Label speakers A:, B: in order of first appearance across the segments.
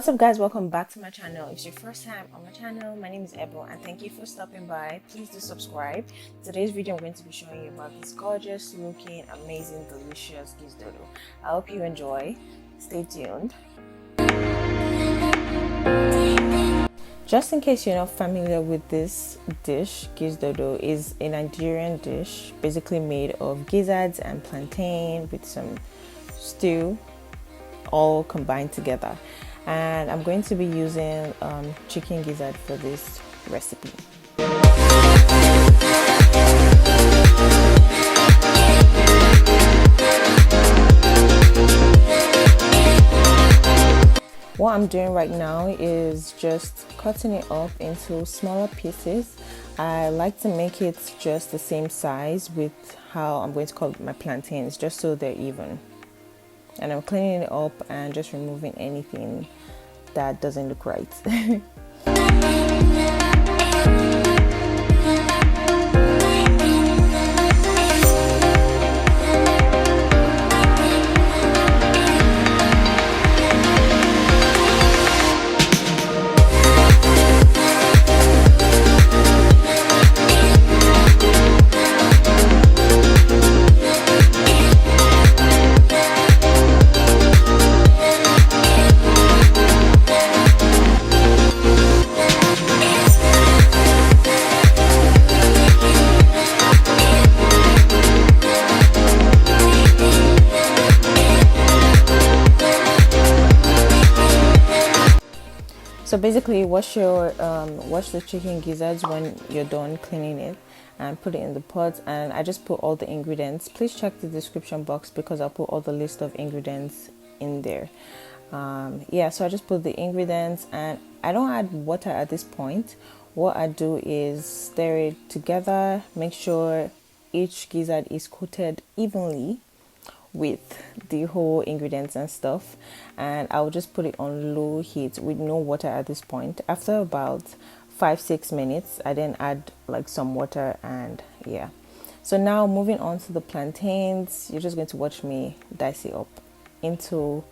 A: What's up guys, welcome back to my channel. If it's your first time on my channel, my name is Ebun and thank you for stopping by. Please do subscribe. Today's video I'm going to be showing you about this gorgeous looking, amazing, delicious Gizdodo. I hope you enjoy. Stay tuned. Just in case you're not familiar with this dish, Gizdodo is a Nigerian dish basically made of gizzards and plantain with some stew all combined together. And I'm going to be using chicken gizzard for this recipe. What I'm doing right now is just cutting it up into smaller pieces. I like to make it just the same size with how I'm going to cut my plantains, just so they're even. And I'm cleaning it up and just removing anything that doesn't look right. So basically wash the chicken gizzards when you're done cleaning it and put it in the pot, and I just put all the ingredients. Please check the description box because I'll put all the list of ingredients in there. Yeah, so I just put the ingredients and I don't add water at this point. What I do is stir it together, make sure each gizzard is coated evenly with the whole ingredients and stuff, and I'll just put it on low heat with no water at this point. After about 5-6 minutes I then add like some water, and yeah. So now moving on to the plantains, you're just going to watch me dice it up into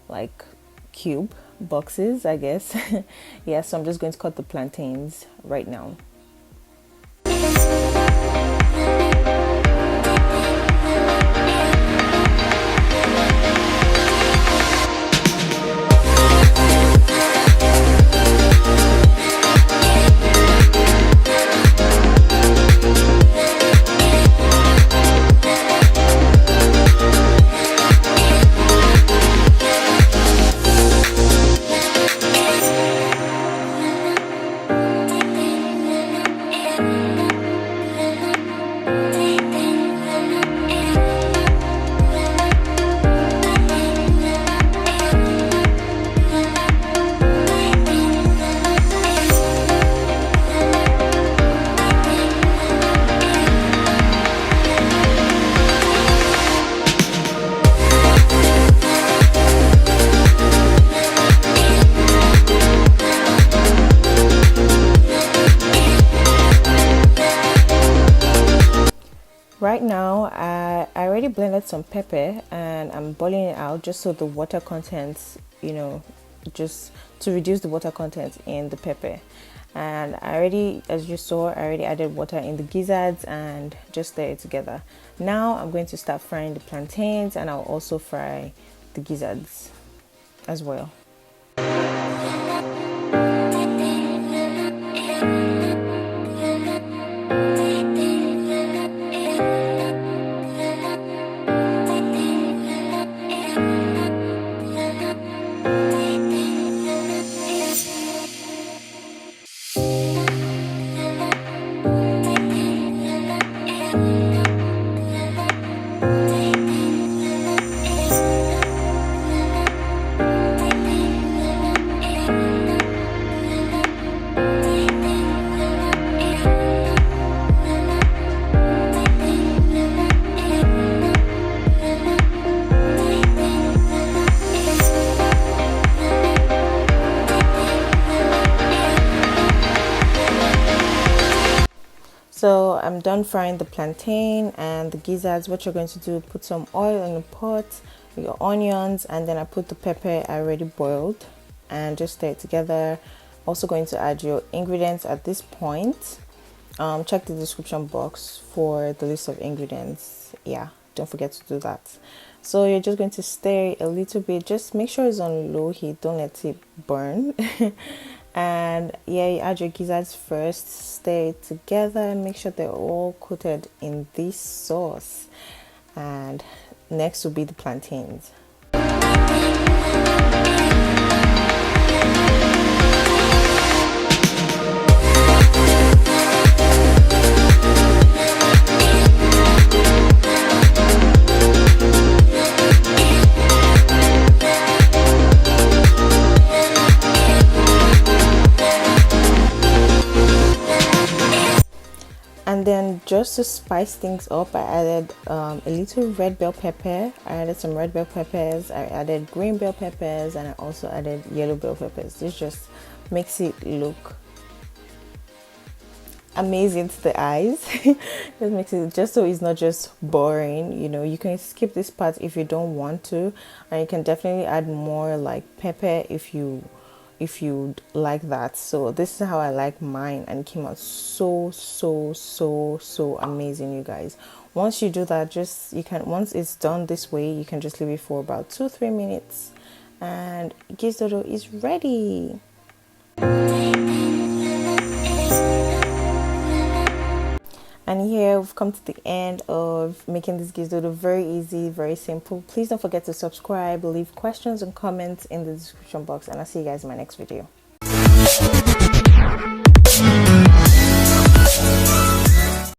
A: like cube boxes, I guess. Yeah, so I'm just going to cut the plantains right now. Right now I already blended some pepper and I'm boiling it out just so the water contents, just to reduce the water content in the pepper. And I already, as you saw, I already added water in the gizzards and just stir it together. Now I'm going to start frying the plantains, and I'll also fry the gizzards as well. So I'm done frying the plantain and the gizzards. What you're going to do, put some oil in the pot, your onions, and then I put the pepper I already boiled and just stir it together. Also going to add your ingredients at this point. Check the description box for the list of ingredients. Yeah, don't forget to do that. So you're just going to stir it a little bit. Just make sure it's on low heat, don't let it burn. And yeah, you add your gizzards first, stir it together and make sure they're all coated in this sauce. And next will be the plantains. And then just to spice things up, I added a little red bell pepper. I added some red bell peppers. I added green bell peppers, and I also added yellow bell peppers. This just makes it look amazing to the eyes. Just makes it, just so it's not just boring. You know, you can skip this part if you don't want to, and you can definitely add more like pepper if you'd like that. So this is how I like mine, and it came out so amazing, you guys. Once you do that, once it's done this way, you can just leave it for about 2-3 minutes and Gizdodo is ready. And here we've come to the end of making this Gizdodo. Very easy, very simple. Please don't forget to subscribe, leave questions and comments in the description box, and I'll see you guys in my next video.